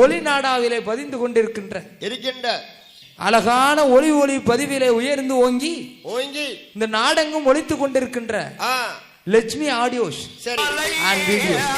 ஒளி நாடாவிலே பதிந்து கொண்டிருக்கின்ற அழகான ஒளி பதிவிலே உயர்ந்து ஓங்கி இந்த நாடெங்கும் ஒலித்துக் கொண்டிருக்கின்ற லட்சுமி ஆடியோஸ் அண்ட் வீடியோஸ்.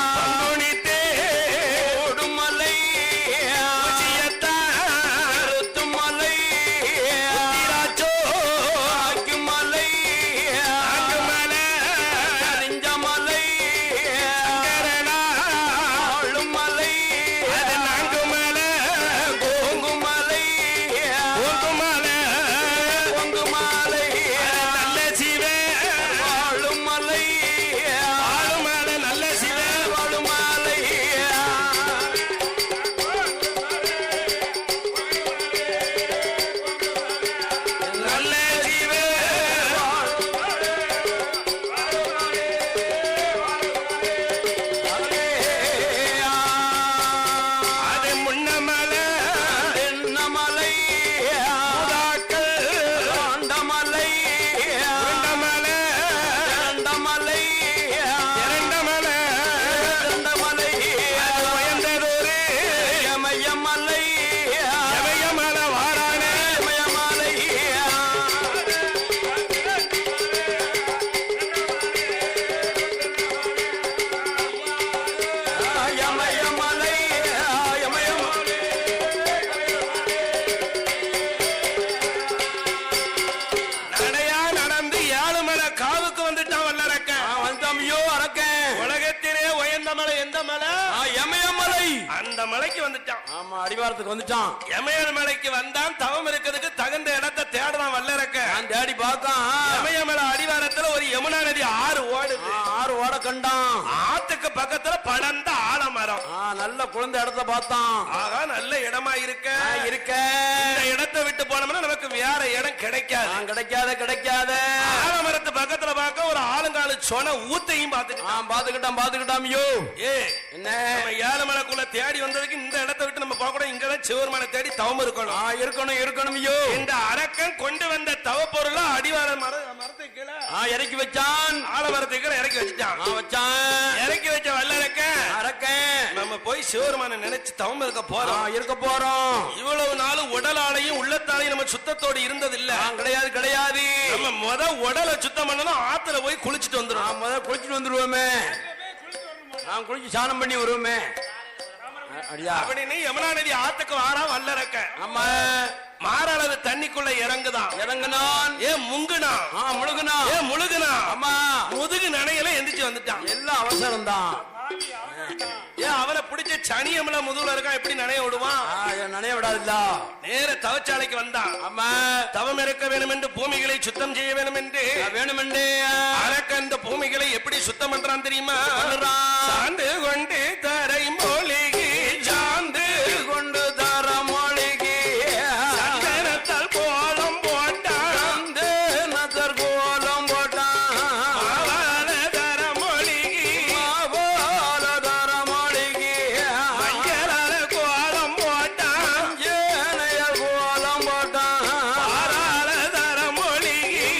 மலைக்கு வந்துட்டான். ஆமா, அடிவாரத்துக்கு வந்துட்டான். யமயன் மலைக்கு வந்தான். தவம் இருக்கிறதுக்கு தகுந்த இடத்தை தேடுறான். வல்லரக்க தேடி பார்த்தான். யமயமலை அடிவாரத்துல ஒரு யமுனா நதி ஆறு ஓடுது. ஆறு ஓட கண்டான். ஆத்துக்கு பக்கத்துல படர்ந்த ஆலமரம். நல்ல குழந்தை இடத்தை பார்த்தான். ஆகா, நல்ல இடமா இருக்க இந்த இடத்தை விட்டு போனோம்னா நமக்கு வேற இடம் கிடைக்காது. ஆலமரத்து பக்கத்துல பார்க்க ஒரு ஆளுங்காலு சொன்ன ஊத்தையும் பாத்துக்கிட்டான். என்ன ஏழுமலைக்குள்ள தேடி வந்ததுக்கு இந்த இடத்தை விட்டு நம்ம பார்க்கணும். இங்கதான் சிவருமான தேடி தவம் இருக்கணும். இந்த அரக்கன் கொண்டு வந்த தவ பொருள் அடிவார மரத்தை கீழே இறக்கி வச்சான். ஆலமரத்தை கீழே இறக்கி வச்சான். இறக்கி வச்ச வல்லரக்க நம்ம போய் சிவருமான நினைச்சு தவம் இருக்க போறோம். இவ்வளவு நாளும் உடலாலையும் உள்ளத்தாலையும் நம்ம சுத்தத்தோடு இருந்தது இல்ல. கிடையாது. நம்ம உடலை சுத்தம் பண்ணணும். ஆத்துல போய் குளிச்சுட்டு வந்துருவோமே. குளிச்சு சாணம் பண்ணி வருவோமே. அப்படின்னு யமுனா நதி ஆத்துக்கு வாரா வல்லரக்க. ஆமா, மாறாளது தண்ணிக்குள்ள இறங்குனான். முழுகுனா. ஆமா, முதுகு நனையில எந்திரிச்சு வந்துட்டான். எல்லாம் அவசரம் தான். அவனை பிடிச்ச சனியம்ல முதுகுல இருக்கா, எப்படி நனைய விடுவான்? நனைய விடாதுல்ல. நேர தவச்சாலைக்கு வந்தான். ஆமா, தவம் இருக்க வேணும் என்று பூமிகளை சுத்தம் செய்ய வேணும் என்று அரக்க அந்த பூமிகளை எப்படி சுத்தம் பண்றான் தெரியுமா? சாந்து கொண்டு தரை மொழிகி சாந்து கொண்டு தர மொழிகி சந்தனத்தால் கோலம் போட்டான். கோலம் போட்டான். தர மொழிகி மஞ்சளால கோலம் போட்டான். கோலம் போட்டான். தர மொழிகி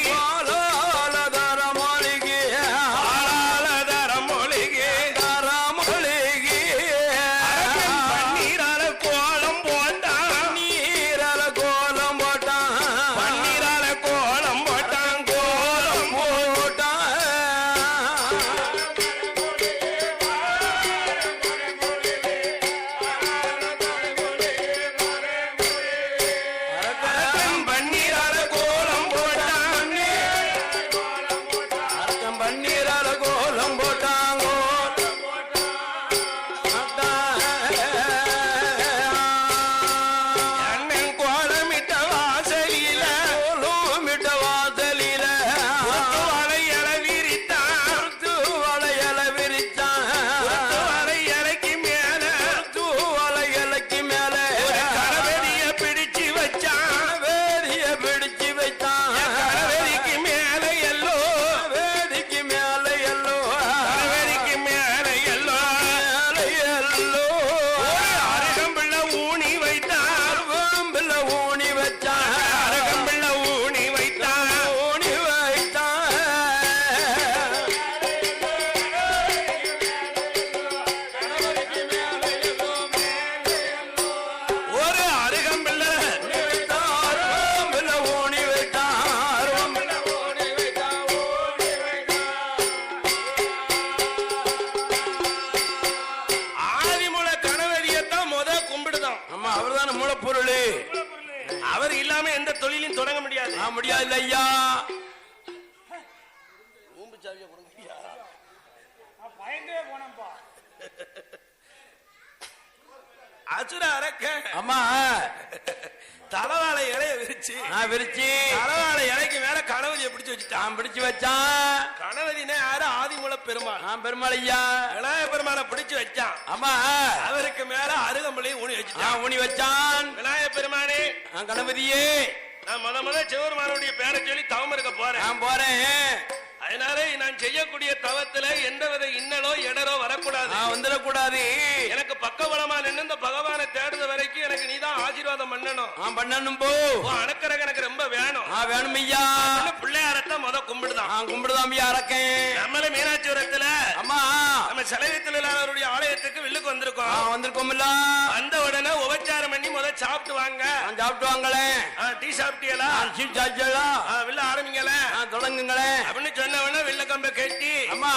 தர மொழிகி அவர் தானே மூலப்பொருள். அவர் இல்லாம எந்த தொழிலையும் தொடங்க முடியாது. முடியாது ஐயா. அசுர அரக்க அம்மா தலவாழை இலைய விரிச்சு தலவாழை இலைக்கு மேல கணவதியை பிடிச்சு வச்சுட்டான். பிடிச்சு வச்சான். கணவதினே யாரு? ஆதிமூல பெருமாள். பெருமாள் ஐயா விநாயக பெருமாளை பிடிச்சு வச்சான். ஆமா அவருக்கு மேல அருகம்புலையும் ஊனி வச்சுட்டான். ஊனி வச்சான். விநாயக பெருமானே கணபதியே நான் முத சிவபெருமானுடைய பேரை சொல்லி தவம் இருக்க போறேன். அதனால நான் செய்யக்கூடிய தவத்துல எந்தவித இன்னலோ இடரோ வரக்கூடாது, வந்துடக்கூடாது. எனக்கு பக்கபலமா நின்று இந்த பகவானை தேடுற வரைக்கும் எனக்கு நீதான் ஆசீர்வாதம் பண்ணணும். பண்ணணும் போ. அணக்கறக்கு எனக்கு ரொம்ப வேணும். வேணும் ஐயா. பிள்ளையாரத்தான் முத கும்பிடுதான். கும்பிடுதான் ஐயா. அரக்கேன் நம்மள மீனாட்சிபுரத்துல அம்மா நம்ம செலவித்தொழிலாளருடைய ஆலயத்துக்கு வில்லுக்கு வந்திருக்கோம். வந்த உடனே உபச்சாரம் பண்ணி முத சாப்பிட்டு வாங்க. சாப்பிட்டு வாங்களே. டீ சாப்பிட்டீங்களா? வில்ல ஆரம்பிங்களே, தொடங்குங்களே அப்படின்னு சொன்ன வெள்ள கம்ப கட்டி அம்மா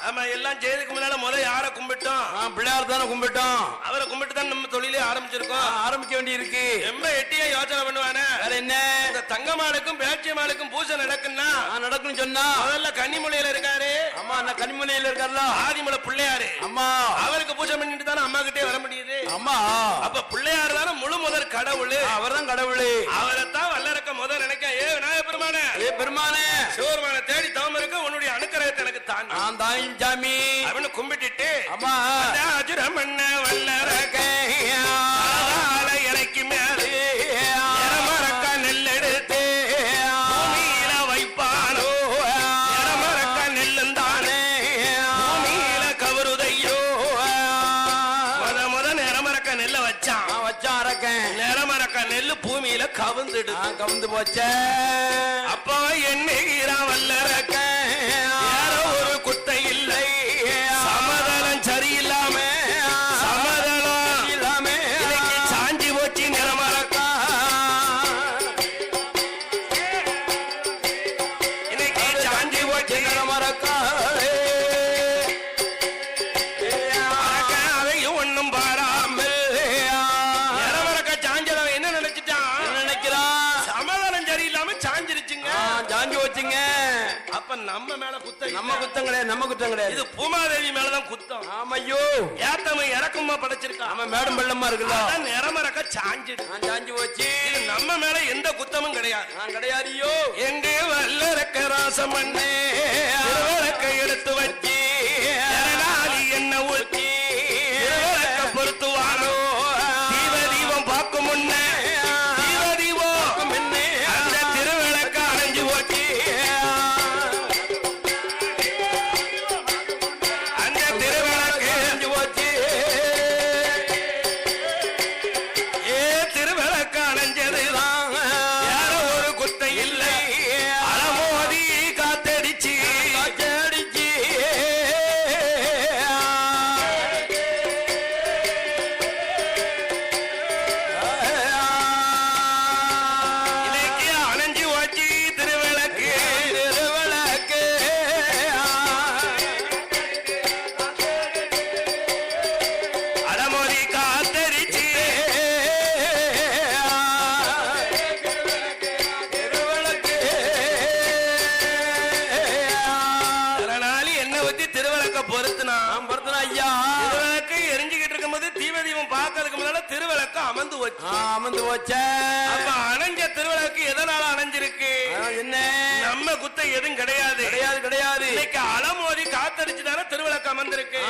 ஆமா எல்லாம் செய்யறதுக்கு முன்னால முதல்ல யார கும்பிட்டோம்? பிள்ளையார் தானே கும்பிட்டோம். அவரை கும்பிட்டு தான் நம்ம தொழிலே ஆரம்பிச்சிருக்கோம். ஆரம்பிக்க வேண்டி இருக்கு. ரொம்ப எட்டியா யோசனை பண்ணுவானே. வேற என்ன? இந்த தங்கமாளுக்கும் பேச்சியமாளுக்கும் பூஜை நடக்குன்னு சொன்னா முதல்ல கன்னிமொழியில இருக்காரு. அம்மா நான் கன்னிமொழியில இருக்காருல ஆதிமலை பிள்ளையாரு. அம்மா அவருக்கு பூஜை பண்ணிட்டு தானே அம்மா கிட்டே வர முடியுது. அம்மா அப்ப பிள்ளையார் தானே முழு முதல் கடவுள். அவர் தான் கடவுள். அவரை தான் வல்லரக்க முதல் நினைக்க. விநாயக பெருமானே, பெருமானே சிவபெருமானை தேடி தவம் இருக்க உன்னுடைய அனுக்கிரகத்தை எனக்கு தான் ஜாமி அப்படின்னு கும்பிட்டுட்டு அம்மா அஜுரமண்ண வல்லரக்க இலைக்கு மேலே மரக்க நெல்லெடுத்து பூமியில வைப்பானோ. மரக்க நெல்லுந்தானே பூமியில கவருதையோ. முத நேரமரக்க நெல்ல வச்சான். அரக்க நேரமரக்க நெல்லு பூமியில கவுந்து போச்ச. அப்போ என்னைகிறான் வல்லரக்க யாரோ ஒரு குத்தை இல்லை. சமதளம் சரியில்லாம சமதளம் இல்லாம இன்னைக்கு சாஞ்சி போச்சு நிறமரக்கா. இன்னைக்கு சாஞ்சி போச்சு நிறமரக்கா. அதையும் ஒண்ணும் பாராமல் நிறமரக்க சாஞ்சவன் என்ன நினைக்கிறான்? சமதளம் சரியில்லாம சாஞ்சிருச்சுங்க. சாஞ்சி வச்சுங்க. அப்ப நம்ம மேல குத்தம் நம்ம குத்தம் கிடையாது. இது பூமாதேவி மேலதான் குத்தம். ஆமையோ ஏத்தம இறக்கமா படைச்சிருக்கான். அவன் மேடம் பள்ளமா இருக்குல்ல நிறமரக்க சாஞ்சு போச்சு. நம்ம மேல எந்த குத்தமும் கிடையாதுயோ. எங்க வல்லரக்க ராசம் பண்ணே எடுத்து வச்சு என்ன ஊற்றி பொருத்துவானோ. தீபதீபம் பார்க்கும் முன்னே தீபதீபம் அந்த திருவிளக்க அணைஞ்சு போச்சு. அந்த திருவிளக்கு அணைஞ்சு போச்சு. திருவிளக்கு அணைஞ்சதுதான் யாரோ ஒரு குத்தை இல்லை. அலமோதி காத்தடிச்சு அமர்ந்து போச்ச. அணைஞ்ச திருவிழாக்கு எதனால அணைஞ்சிருக்கு? என்ன நம்ம குத்த எதுவும் கிடையாது. இன்னைக்கு அலமோதி காத்தடிச்சுதானே திருவிழாக்கு அமர்ந்திருக்கு.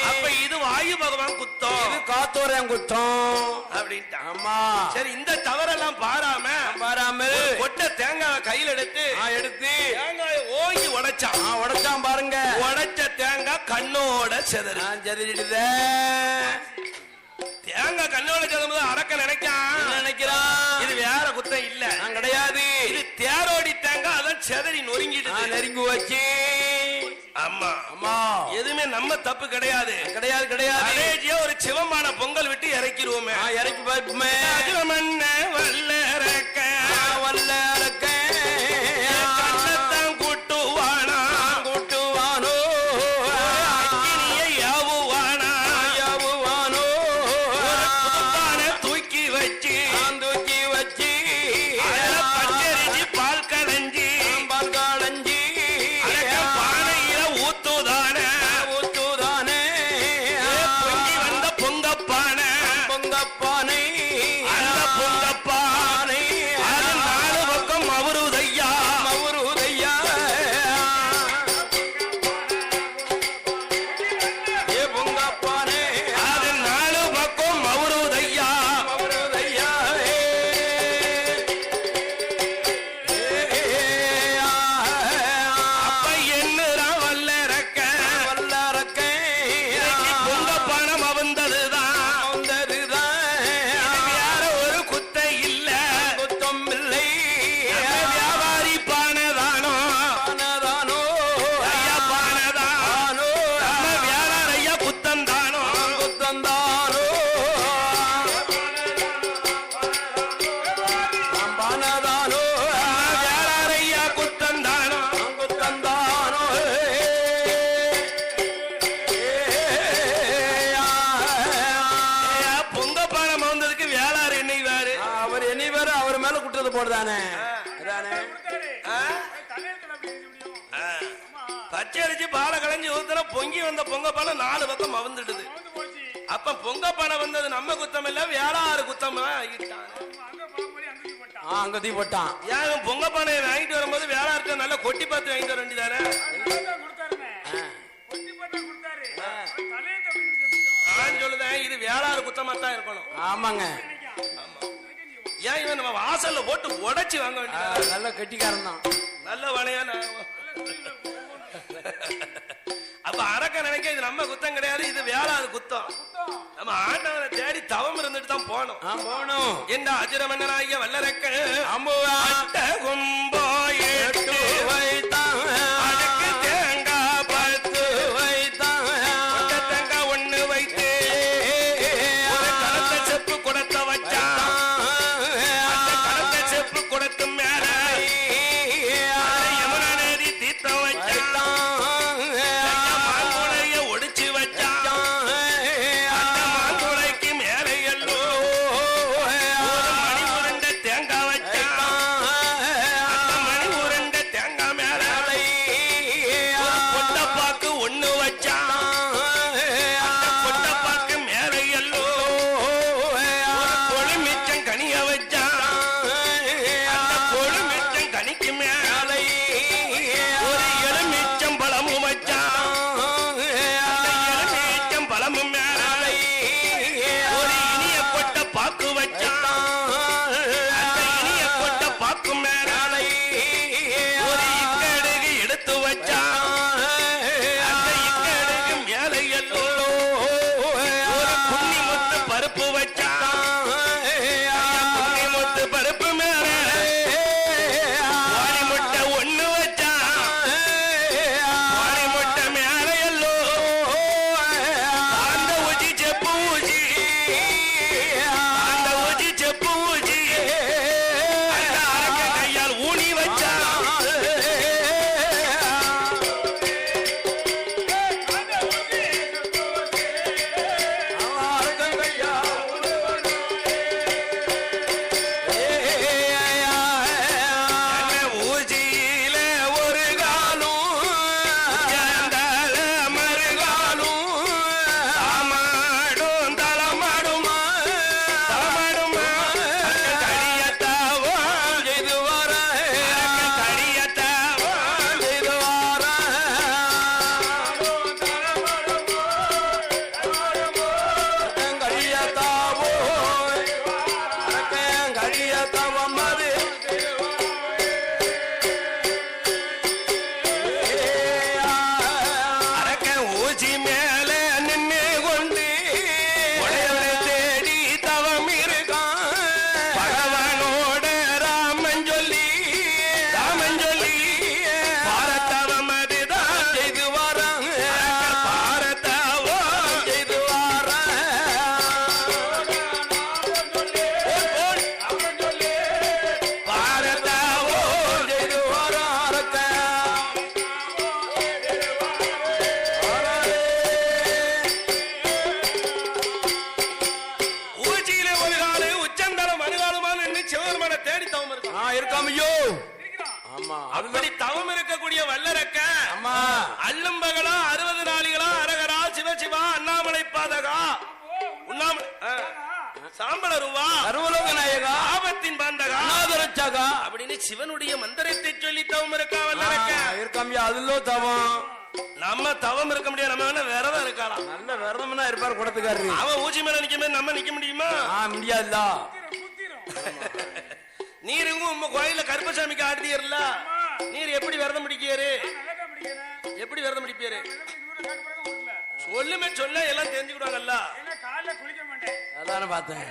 அப்ப இது வாயு பகவான் குத்தம், இது காத்தோரம் குத்தம் அப்படின்ட்டு. ஆமா சரி, இந்த தவறெல்லாம் பாராமல் கொட்ட தேங்காவை கையில் எடுத்து தேங்காயை ஓங்கி உடைச்சான் பாருங்க. உடைச்ச தேங்காய் கண்ணோட செதறிடுத. தேங்காய் கண்ணோட செதறும்போது அரக்க நினைக்கிறான் இது வேற குத்தம் இல்ல, கிடையாது. இது தேரோடி தேங்காய் அதான் செதறி நெருங்கி வச்சு. ஆமா எதுவுமே நம்ம தப்பு கிடையாது. ஒரு சிவமான பொங்கல் விட்டு இறக்கிடுவோமே, இறக்கி பார்ப்போமே. மண்ண வல்லரக்க கண்ணத்தான் கூட்டுவானோ அக்கினியை யாவுவானோ தூக்கி நாள் குட்டுறது போடுதானே பச்சை அரிச்சு பாலை களைஞ்சி ஊத்துற பொங்கி வந்த பொங்க பானை 4 பக்கம் மவந்துடுது. அப்ப பொங்க பானை வந்தது நம்ம குத்தம் இல்ல, வேளாறு குத்தம். அங்க தீ போட்டான். ஏன் பொங்க பானையை வாங்கிட்டு வரும்போது வேளாறு நல்லா கொட்டி பார்த்து வாங்கிட்டு வர வேண்டியதானே? நான் சொல்லுதேன், இது வேளாறு குத்தமா தான் இருக்கணும். ஆமாங்க. ஏன் இவன் நம்ம வாசல்ல போட்டு உடைச்சு வாங்க வேண்டியது? நல்ல கெட்டிக்காரன் தான், நல்ல வளையான. அப்ப அரக்க நினைக்க இது நம்ம குத்தம் கிடையாது, இது வேளாறு குத்தம். நம்ம ஆண்டவனை தேடி தவம் இருந்துட்டு தான் போனோம். என்ற அஜர மன்னனாகிய வல்லரக்க அம்புவாட்ட கும்போ எட்டு வைத்தான், அதுக்கு தேங்காய் 10 வைத்தான், தேங்காய் 1 வைத்து ஒரு கலந்த செப்பு குடத்த வச்சான். அந்த கலந்த செப்பு குடத்து மேல யமுனா நதி தீர்த்தம் வச்சான். மாங்குளைய ஒடிச்சு வச்சான். அந்த மாங்குளைக்கு மேல எல்லோ ஒரு மணி உருண்டை தேங்காய் வச்சான். அந்த மணி உருண்டை தேங்காய் மேல ஒரு பொட்டப்பாக்கு 1 வச்சான். அந்த பொட்டப்பாக்கு மேல எல்லோ ஒரு கொழுமிச்சம் கனிய வச்சான். அந்த கொழுமிச்சம் கனிக்கு மேல ஒரு எலுமிச்சம் பழமும் வச்சான். அந்த எலுமிச்சம் பழமும் மேல ஒரு இனிய கொட்ட பாக்கு வச்சான். அந்த இனிய கொட்ட பாக்கு மேல ஒரு இக்கடுகு எடுத்து வச்சான். அந்த இக்கடுகு மேல எல்லோ ஒரு புண்ணி முத்து பருப்பு வச்சான். புண்ணி முத்து பருப்பு மேல வாழை முட்டை 1 வச்சான். வாழை முட்டை மேல எல்லோ அந்த ஊசி செப்பு ஊசி, அந்த ஊசி செப்பு ஊசி அந்த அரக்க கையால் ஊனி வச்சான். ஊசியில ஒரு காலும் சேந்தால மறுகாலும் தாமாடும் தலமாடுமா தலமாடுமா கடியத்தாவோ இது வர கடியத்தாவோ இது வர கடியத்தாவோ கடியத்தாவோ மறு அரக்க ஊசி மேல நின்று கொண்டு உடையவனை தேடி தவம் இருக்கான். பகவானோட ராமன் சொல்லி பாரத்தவம் அதுதான் செய்து வரான். பாரத்தவம் செய்து வரான். பாரத்தவம் செய்து வரான் அரக்க. ஊச்சியில ஒரு காலு உச்சந்தரம் மறுகாலமான சிவபெருமான தேடி தவம் இருக்காமையோ. ஆமா, அப்படி தவம் இருக்கக்கூடிய வல்லரக்க ஆமா அல்லும்பகளா 60 நாளிகளா அரகரா சிவசிவா அண்ணாமலை பாதகா உண்ணாமலை சாம்பளருவா சர்வலோக நாயகா ஆபத்தின் பாந்தகா அநாதரட்சகா அப்படின்னு சிவனுடைய மந்திரத்தை சொல்லி தவம் இருக்கா வல்லரக்க இருக்காமையா. அதுல தவம் நம்ம தவம் இருக்க முடியாது. நம்ம வேணா விரதம் இருக்கலாம். நல்ல விரதம்னா இருப்பார் குடத்துக்காரரு. அவன் ஊசி மேல நிக்க முடியாது, நம்ம நிக்க முடியுமா? முடியாதுல்ல. நீருங்க உங்க கோயில கருப்பசாமிக்கு ஆடுதீர்ல, நீர் எப்படி விரதம் பிடிக்காரு? எப்படி விரதம் பிடிப்பாரு? சொல்லுமே சொல்ல எல்லாம் தெரிஞ்சுக்கிடுவாங்கல்ல. அதான பார்த்தேன்.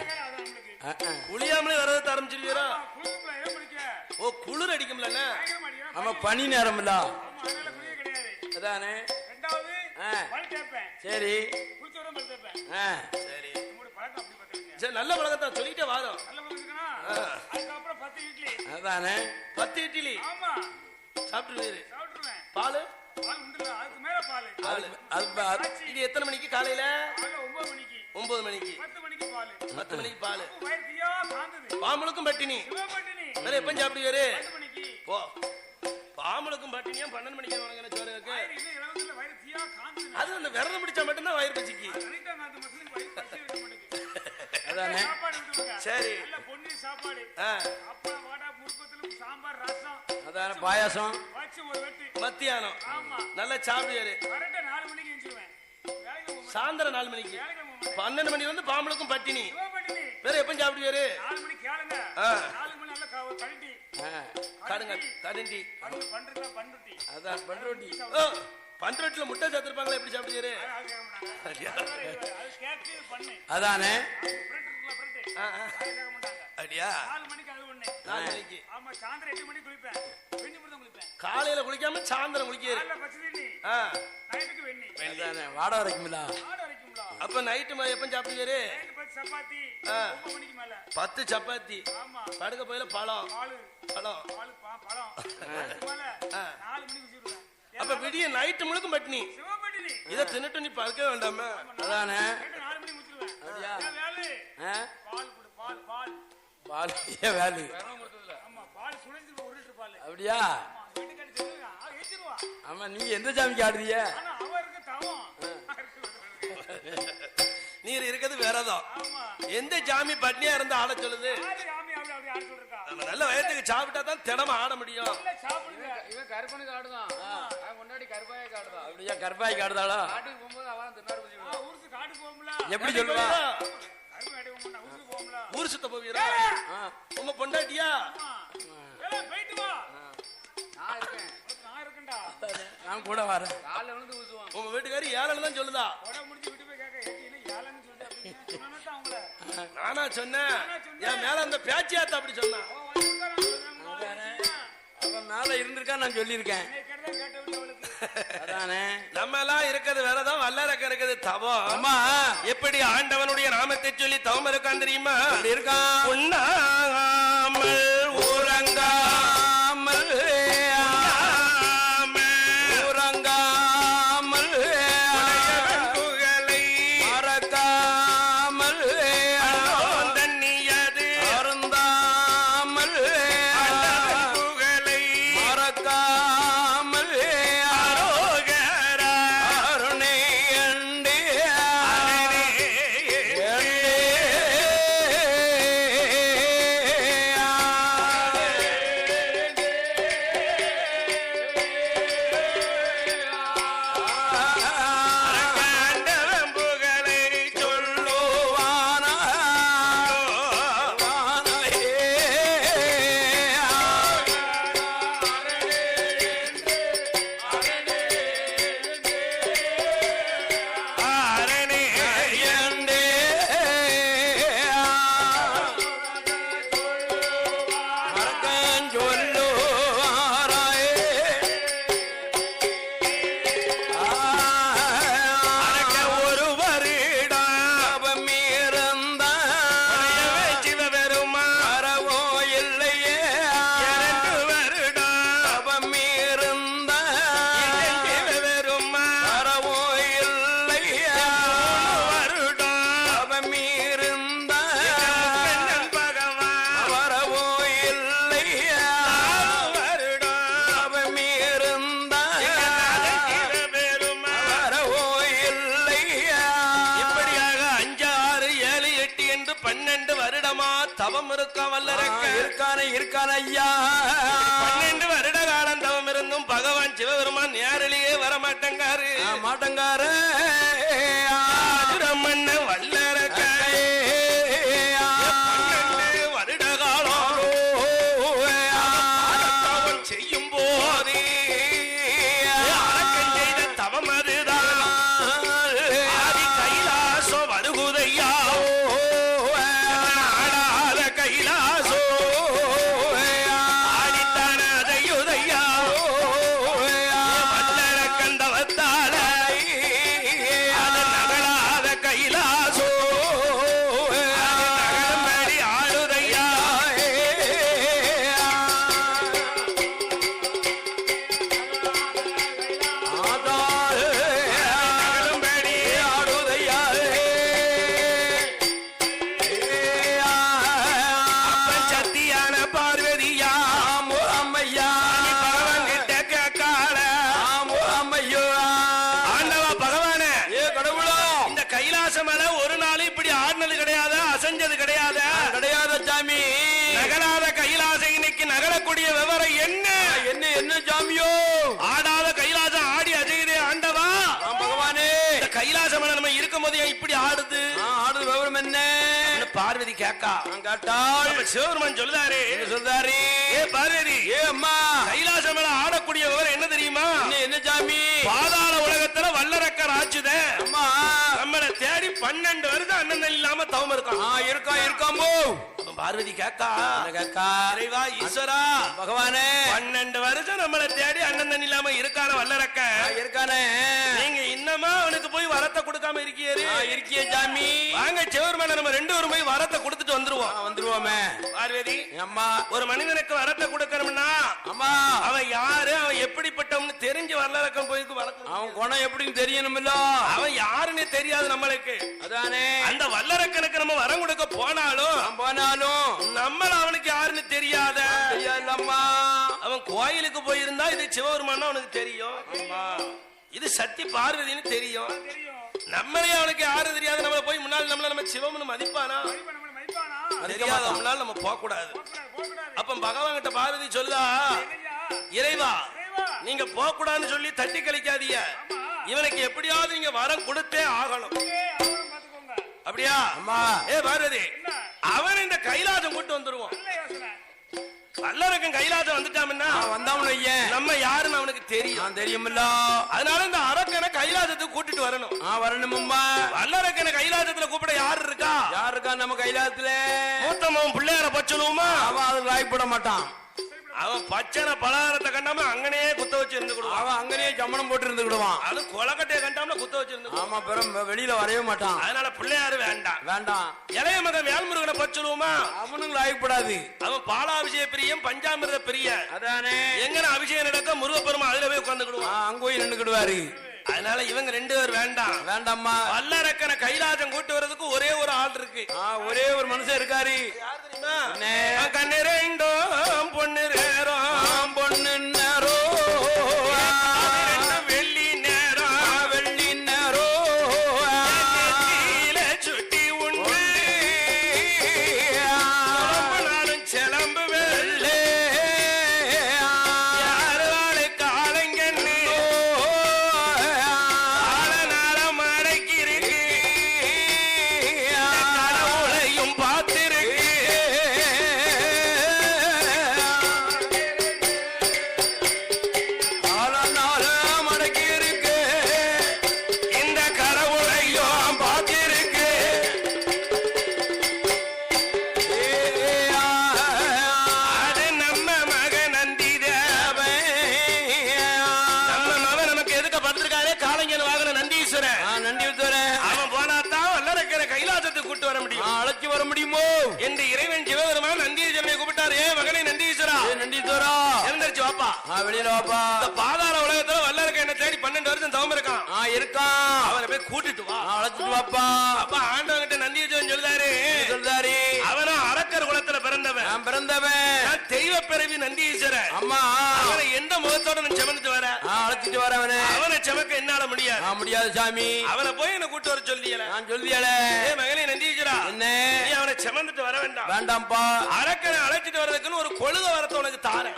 குளியாமலே விரதத்தை ஆரம்பிச்சிருவீரா? ஓ, குளிர் அடிக்கும்ல. ஆமா, பனி நேரம் இல்ல. அதானே. சரி சரி சரி, நல்ல பழக்கத்தை சொல்லிட்டே வாரம். அதானே 10 இட்லி சாப்பிட்டு பால் இது எத்தனை மணிக்கு? காலையில 9 மணிக்கு. 9 மணிக்கு 10 மணிக்கு பால் 10 மணிக்கு பால் வயிறு தீயா காந்தது பாம்பளுக்கும் பட்டினி சிவப்பட்டினி வேற எப்ப சாப்பிடுவாரு 10 மணிக்கு போ பாம்பளுக்கும் பட்டினியா 12 மணிக்கு உனக்கு என்ன சோறு இருக்கு வயிறு இன்னும் 70ல வயிறு தீயா காந்தது அது அந்த விரதம் பிடிச்சா மட்டும்தான் வயிறு பசிக்கு அனிதா நாத்து மசலுக்கு வயிறு பசி இருக்க மாட்டேங்குது அதானே சாப்பாடு விட்டுருங்க சரி நல்ல பொன்னி சாப்பாடு ஆ, அப்பா வாடா முறுக்கத்துல சாம்பார் ரசம் அதானே பாயாசம் வச்சு ஒரு வெட்டு மத்தியானம் ஆமா நல்லா சாப்பிடுவாரு கரெக்டா 4 மணிக்கு எஞ்சிருவேன் வேலைக்கு போக மாட்டேன். சாயந்தரம் 4 மணிக்கு வேலைக்கு போக மாட்டேன். 12 மணி வந்து பாம்பளுக்கும் பட்டினி சிவப்பட்டினி வேற எப்ப சாப்பிடுவாரு 4 மணிக்கு கேளுங்க ஆ. 4 மணி நல்லா கழட்டி கடுங்க கடுண்டி பண்றதா பண்ருட்டி அதான் பண்ரோட்டி ஓ, பண்ருட்டில முட்டை சேர்த்திருப்பாங்களா எப்படி சாப்பிடுவாரு அது கேட்க மாட்டாங்க அது கேக்கு பண்ணு அதானே பிரெட் இருக்குல்ல பிரெட் ஆ, ஆ. அது கேட்க மாட்டாங்க அப்படியா 4 மணிக்கு அது ஒண்ணு 4 மணிக்கு ஆமா சாயந்தரம் 8 மணிக்கு குளிப்பேன் வெண்ணி மட்டும் தான் குளிப்பேன் காலையில குளிக்காம சாயந்தரம் குளிக்காரு காலைல பச்சை தண்ணி ஆ, நைட்டுக்கு வெண்ணி அதானே வாட வரைக்கும்ல ஆடு வரைக்கும்ல அப்ப நைட்டு எப்ப சாப்பிடுவாரு நைட்டு 10 சப்பாத்தி ஆ. 9 மணிக்கு மேல 10 சப்பாத்தி ஆமா படுக்க போயில பழம் பால் பழம் பழம் அதுக்கு மேல ஆ. 4 மணிக்கு வச்சிருவேன் அப்ப விடிய நைட்டு முழுக்க பட்டினி சிவப்பட்டினி இத தின்னுட்டு நீ படுக்க வேண்டாமா அதானே நைட்டு 4 மணிக்கு வச்சிருவேன் அப்படியா? வேலை ஆ? பால் கொடு பால் பால் பால் வேலு ஆமா பால் சுழிஞ்சு ஒரு லிட்டர் பால் அப்படியா ஆமா வீட்டுக்காரி சொல்லுங்க ஏச்சிருவா ஆமா நீங்க எந்த சாமிக்கு ஆடுறீங்க ஆனா அவ இருக்க தவம் நீர் இருக்கிறது வேறதான் ஆமா எந்த ஜாமி பட்னியா இருந்து ஆட சொல்லுது யாரு ஆமி அப்படி அப்படி ஆடி சொல்றா நம்ம நல்ல வயதுக்கு சாப்பிட்டா தான் தினமும் ஆட முடியும் இல்ல சாப்பிடுங்க இவன் கருப்பனுக்கு ஆடுதான் முன்னாடி கருப்பாய்க்கு ஆடுதான் அப்படியா கற்பாய்க்கு ஆடுதாளா காட்டுக்கு போகும்போது அவன் தின்னாரு குதிச்சு ஊருக்கு காடு போகும்ல எப்படி சொல்லுவா கருப்பு அடி போகும்ல ஊருக்கு போகும்ல ஊர் சுத்த போவீரா உங்க பொண்டாட்டியா ஆமா ஏலே போயிட்டு வா நான் இருக்கேன் நான் இருக்கேன்டா நான் கூட வரேன் காலைல விழுந்து ஊசுவான் உங்க வீட்டுக்காரி ஏழு தான் சொல்லுதா உட முடிஞ்சு விட்டு போய் கேட்க என்ன ஏலன்னு சொல்லிட்டு அப்படி சொன்னா அவங்கள நானா சொன்னேன் என் மேல அந்த பேச்சியாத்த அப்படி சொன்னா அவன் மேல இருந்திருக்கா நான் சொல்லியிருக்கேன் அதானே நம்ம எல்லாம் இருக்கிறது வேறதான் வல்லரக்க இருக்குது தவம் அம்மா எப்படி ஆண்டவனுடைய நாமத்தை சொல்லி தவம் இருக்கான் தெரியுமா அப்படி இருக்கான் உண்ணாமல் உறங்காமல் உறங்காமல் புகழை மறக்காமல் தண்ணியது அருந்தாமல் புகழை மறக்காமல் ஆரோகரா அருணை அண்டே ஆண்டவன் புகழை சொல்லுவானா ஆரணே அரக்க ஒரு வருடம் சிவபெருமா இரண்டு வருடம் சிவபெருமா வருடம் கண்ணன் பகவான் வருடம் சிவபெருமா இப்படியாக 5, 6, 7, 8 என்று 12 வருடமா தவம் இருக்க வல்லரக்க இருக்கான ஐயா 12 வருட காலம் தவம் இருந்தும் பகவான் சிவபெருமான் நேரிலேயே வர மாட்டேங்காரு மாட்டங்கார மன்ன வல்லரக்க 12 வருட காலம் தவம் செய்யும் போதே அரக்கன் செய்த தவம் அதுதான் ஆதி கைலாசோ வருகுதையா ஆடாத கைலாசோ ஆடித்தானதையுதையா வல்லரக்கன் தவத்தால கிடையாது கிடையாத சாமி. நகராத கைலாசம் இன்னைக்கு நகரக்கூடிய விவரம் என்ன என்ன என்ன சாமியோ? ஆடாத கைலாசம் ஆடி அஜயுதே ஆண்டவா பகவானே, இந்த கைலாசம் நம்ம இருக்கும் போது ஏன் இப்படி ஆடுது ஆடுது விவரம் என்ன? பார்வதி கேக்கா கேட்டாள். சிவபெருமான் சொல்லுதாரு சொல்றாரு, ஏ பார்வதி, ஏ அம்மா, கைலாசம் ஆடக்கூடிய விவரம் என்ன தெரியுமா? என்ன சாமி? பாதாள உலகத்துல வல்லரக்கர் ஆச்சுத அம்மா நம்மளை தேடி 12 வருஷம் அண்ணன் இல்லாம தவம் இருக்கான். இருக்காமோ? பார்வதி கேக்கா கேக்கா, இறைவா ஈஸ்வரா பகவானே, 12 வருஷம் நம்மளை தேடி அண்ணன் இல்லாம இருக்கான வல்லரக்க இருக்கானே, நீங்க இன்னமா அவனுக்கு போய் வரத்தை கொடுக்காம இருக்கியே இருக்கிய சாமி. வாங்க சிவருமான நம்ம 2 பேரும் போய் வரத்தை கொடுத்துட்டு வந்துருவோம். வந்துருவோமே. பார்வதி, அம்மா, ஒரு மனிதனுக்கு வரத்தை கொடுக்கணும்னா அம்மா அவன் யாரு, அவன் எப்படிப்பட்டவன்னு தெரிஞ்சு வல்லரக்கம் போய் வளர்க்கணும். அவன் குணம் எப்படின்னு தெரியணும்ல. அவன் யாருன்னு தெரியாது நம்மளுக்கு. அதானே, அந்த வல்லரக்கனுக்கு நம்ம வரம் கொடுக்க போனாலும் நம்மள அவனுக்கு யாருன்னு தெரியாத. அம்மா, அவன் கோயிலுக்கு போயிருந்தா இது சிவபெருமான் அவனுக்கு தெரியும், இது சக்தி பார்வதினு தெரியும். நம்மளே அவனுக்கு யாரும் தெரியாது. நம்மள போய் முன்னாள் நம்ம சிவம்னு மதிப்பானா? தெரியாத முன்னாள் நம்ம போக கூடாது. அப்ப பகவான் கிட்ட பார்வதி சொல்லுதா, இறைவா நீங்க போக கூடாதுன்னு சொல்லி தட்டி கழிக்காதீங்க. இவனுக்கு எப்படியாவது நீங்க வரம் கொடுத்தே ஆகணும். அப்படியா? அம்மா, ஏ பார்வதி, அவன் இந்த கைலாசம் கூட்டு வந்துருவான். வல்லரக்கன் கைலாசம் வந்துட்டான்னா வந்தாமனு நம்ம யாருன்னு அவனுக்கு தெரியும், தெரியுமில்ல. அதனால இந்த அரக்கனை கைலாசத்துக்கு கூட்டிட்டு வரணும். வரணும்மா. வல்லரக்கனை கைலாசத்துல கூப்பிட யாரு இருக்கா? யார் இருக்கா நம்ம கைலாசத்துல? மூத்தமவன் பிள்ளையார பச்சலுமா? அவன் அதுக்கு வாய்ப்பிட மாட்டான். அவன் பச்சனை பலகாரத்தை கண்டாம அங்கனே குத்த வச்சு இருந்துக்கிடுவான். அவன் அங்கனே சம்மணம் போட்டு இருந்துக்கிடுவான். அது கொலக்கட்டையை கண்டாம குத்த வச்சு இருந்து. ஆமா, பெரும் வெளியில வரவே மாட்டான். அதனால பிள்ளையாரு வேண்டாம். இளைய மகன் வேல்முருகனை பச்சலுமா? அவனுக்கு வாய்ப்படாது. அவன் பாலாபிஷேக பிரியம், பஞ்சாமிரத பிரிய. அதானே, எங்க அபிஷேகம் நடக்க முருகப்பெருமா அதுல போய் உட்கார்ந்துக்கிடுவான். அங்க போய் நின்னுக்கிடுவாரு. அதனால இவங்க 2 பேர் வேண்டாம்மா. வல்லரக்கனை கைலாசம் கூட்டு வர்றதுக்கு ஒரே ஒரு ஆள் இருக்கு. ஒரே ஒரு மனுஷன் இருக்காரு. யார் தெரியுமா? கண்ணு 2 பொண்ணு நேரம், பொண்ணு நேரம், வெள்ளி நேரம், வெள்ளி நேரம், சுட்டி உண்டு நாளும் சிலம்பு வெள்ளே யாரு காலங்கன்னு நாளம் அடக்கிருக்கு. கடவுளையும் பார்த்திருக்கு. இந்த கடவுளையும் பார்த்திருக்கு. அது நம்ம மக நந்தி தேவன். நம்ம மகன் நமக்கு எதுக்கு படுத்திருக்காரு? காலங்கன் வாகன நந்தீஸ்வரன். அவன் போனாத்தான் வல்லரக்கனை கைலாசத்துக்கு கூட்டு வர முடியும். அழைச்சி வர முடியுமோ என்று இறைவன் சிவபெருமான் நந்தீஸ்வரனை கூப்பிட்டாரு. ஏ மகனை நந்தீஸ்வரா, நண்டீஸ்வரா, எழுந்திருச்சு வாப்பா. வெளியில வாப்பா. இந்த பாதாள உலகத்துல வல்லரக்க என்ன தேடி 12 வருஷம் தவம் இருக்கான். இருக்கான். அவனை போய் கூட்டிட்டு வா. அழைச்சிட்டு வாப்பா. அப்ப ஆண்டவன்கிட்ட நந்தீஸ்வரன் சொல்றாரு, அவனும் அரக்கர் குலத்துல பிறந்தவன். நான் பிறந்தவன். நான் தெய்வ பிறவி நந்தீஸ்வரன். அம்மா, அவனை எந்த முகத்தோட நான் செமந்துட்டு வர? அழைச்சிட்டு வரவனே. அவனை செமக்க என்னால முடியாது. முடியாது சாமி. அவனை போய் என்ன கூட்டு வர சொல்லியல. நான் சொல்லியாலே. ஏ மகனே நந்தீஸ்வரா, என்ன நீ அவனை செமந்துட்டு வர வேண்டாம். வேண்டாம்ப்பா. அரக்கனை அழைச்சிட்டு வர்றதுக்குன்னு ஒரு கொழுத வரத்தை உனக்கு தாரேன்.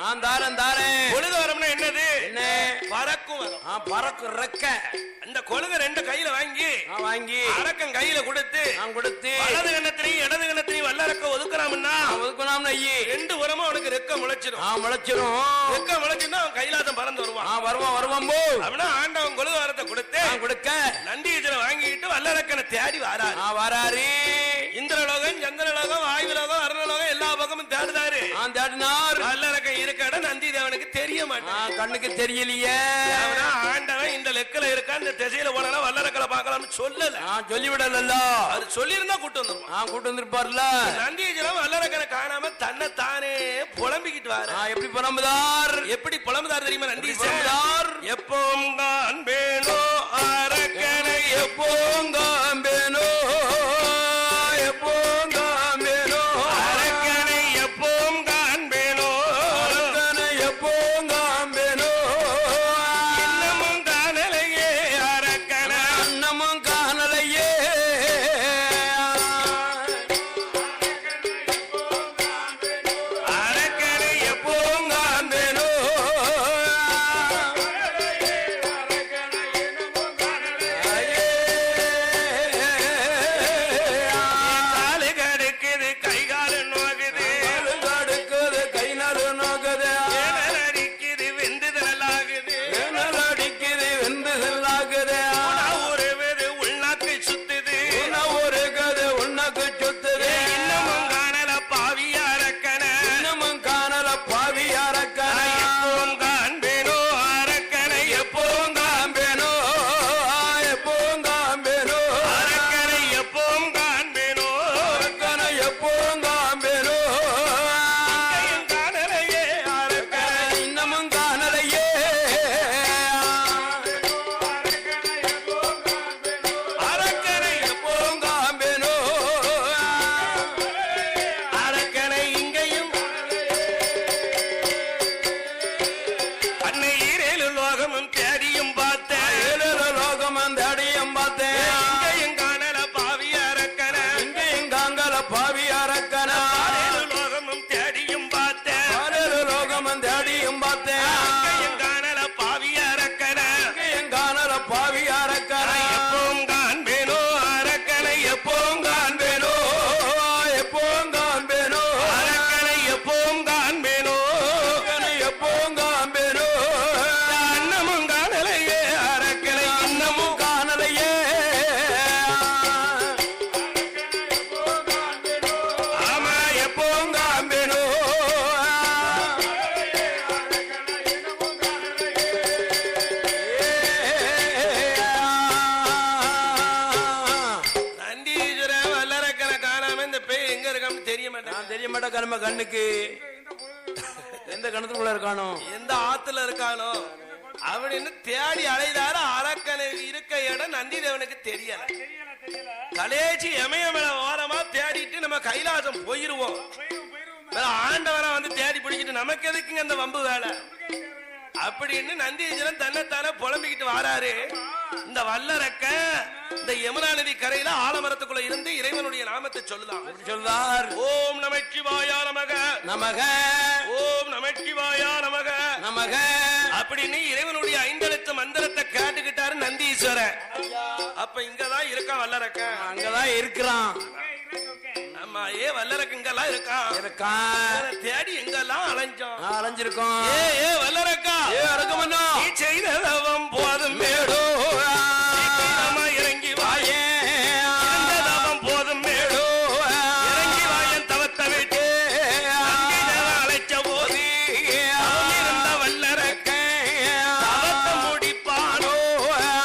தாரேன். கொழுத வரம்னா என்னது? என்ன? பறக்கும் வரம். பறக்கும் ரெக்க. அந்த கொழுத 2 கையில வாங்கி அரக்கன் கையில கொடுத்து வலது கண்ணத்திலையும் இடது கண்ணத்திலையும் வல்லரக்க ஒதுக்குறாம்னா 2 உரமும் அவனுக்கு ரெக்க முளைச்சிரும். ரெக்க முளைச்சுன்னா அவன் கைலாசம் பறந்து வருவான். அப்படின்னா ஆண்டவன் கொழுத வரத்தை கொடுக்க நந்தீஸ்வரன் வாங்கிட்டு வல்லரக்கனை தேடி வராரு. இந்திரலோகம், சந்திரலோகம், வாயுலோகம், அருணலோகம் எல்லா பக்கமும் தேடுதாரு. வல்லரக்கன் இருக்க இடம் நந்தி தேவனுக்கு தெரிய மாட்டான். கண்ணுக்கு தெரியலையே. ஆண்டவன் இந்த லெக்கல இருக்கா, இந்த திசையில போனா வல்லரக்கலை பார்க்கலாம்னு சொல்லல. சொல்லிவிடல. அது சொல்லியிருந்தா கூட்டு வந்துருப்பார்ல. நந்தீஸ்வரன் வல்லரக்கனை காணாம தன்னை தானே புலம்பிக்கிட்டு வர. எப்படி புலம்புதார்? எப்படி புலம்புதார் தெரியுமா நந்தீஸ்வரன்? எப்பவும் காண்பேனோ அரக்கனை, எப்பவும் காண்பேனோ, எப்பவும் காண்பேனோ அரக்கனை, எப்பவும் காண்பேனோ, அரக்கனை எப்பவும் காண்பேனோ. இன்னமும் காணலையே அரக்கனை, இன்னமும் காணலையே. அரக்கனா லோகமும் தேடியும் பார்த்தேன் பாரேழு லோகமும் தேடியும் பார்த்தேன் அங்கேயும் காணல பாவி அரக்கனை எங்கானல பாவி அரக்கனா எப்பவும் காண்பேனோ அரக்கனை எப்பவும் காண்பேனோ எப்போவும் காண்பேனோ அரக்கனை எப்பவும் காண்பேனோ எப்போவும் காண்பேனோ அன்னமும் காணலையே அரக்கனை இன்னமும் காணலையே ஆமா எப்பவும் காண்பேனோ நந்தீஸ்வர வல்லரக்கனை காணாம இந்த பேய் எங்க இருக்கான்னு தெரிய மாட்டேன் நான் தெரிய மாட்டேன் கரும கண்ணுக்கு எந்த கணத்துக்குள்ள இருக்கானோ எந்த ஆத்துல இருக்கானோ அப்படின்னு தேடி அலைதாரு அரக்கனை இருக்க இடம் நந்திதேவனுக்கு தெரியல கலேச்சி எமயமேல ஓரமா தேடிட்டு நம்ம கைலாசம் போயிருவோம் ஆண்டவனா வந்து தேடி பிடிச்சிட்டு நமக்கு எதுக்குங்க அந்த வம்பு வேலை அப்படின்னு நந்தீஸ்வரன் தன்னைத்தானே புலம்பிக்கிட்டு வாராரு இந்த வல்லரக்க இந்த யமுனா நதி கரையில ஆலமரத்துக்குள்ள இருந்து இறைவனுடைய நாமத்தை சொல்லுதான் சொல்றார் ஓம் நமச்சிவாயா நமக நமக ஓம் நமச்சிவாயா நமக நமக அப்படின்னு இறைவனுடைய ஐந்தெழுத்து மந்திரத்தை கேட்டுக்கிட்டாரு நந்தீஸ்வரன் அப்ப இங்கதான் இருக்கான் வல்லரக்க அங்கதான் இருக்கிறான் ஆமா வல்லரக்க இங்கெல்லாம் இருக்கான் இருக்கான் தேடி எங்கெல்லாம் அலைஞ்சோம் அலைஞ்சிருக்கோம் ஏ வல்லரக்கா அரக்கமன்னா நீ செய்த தவம் போதும் மேடோ சீக்கிரமா இறங்கி வாயே இந்த தவம் போதும் மேடோ இறங்கி வாயன் தவத்தை விட்டு நந்திதேவன் அழைச்ச போது அவன் இருந்த வல்லரக்க தவத்தை முடிப்பானோ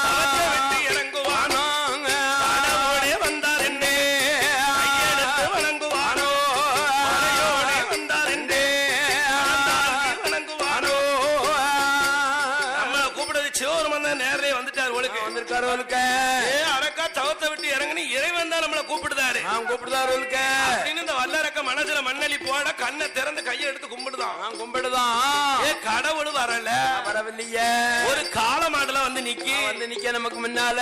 தவத்தை விட்டு இறங்குவானோ கடவுளே வந்தார் என்னே கையெடுத்து வணங்குவானோ மலையோடே வந்தார் என்னே வணங்குவானோ நம்மள கூப்பிடுறது சிவருமன் தான் நேரே வந்துட்டார் ஒழுக்கு வந்திருக்காரு அரக்கா தவத்தை விட்டு இறங்குன்னு இறைவன் தான் நம்மள கூப்பிடுதாரு கூப்பிடுதாரு அப்படின்னு இந்த வல்லரக்க மனசுல மண்ணலி போட கண்ணை திறந்து கையை எடுத்து கும்பிடுதான் கும்பிடுதான் கடவுள் வரல வரவில்லையே ஒரு காளை மாடுல வந்து நிக்கி வந்து நிக்க நமக்கு முன்னால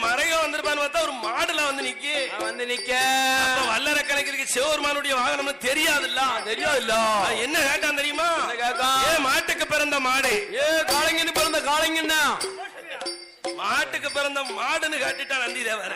மறைய வந்திருப்பான்னு பார்த்தா ஒரு மாடுல வந்து நிக்கி வந்து நிக்க அப்ப வல்லரக்கணக்கு சிவபெருமானுடைய வாகனம் தெரியாதுல்ல தெரியும் இல்ல என்ன கேட்டான் தெரியுமா மாட்டுக்கு பிறந்த மாடு காளைங்கன்னு பிறந்த காளைங்கன்னா மாட்டுக்கு பிறந்த மாடுன்னு காட்டிட்டான் நந்தி தேவரை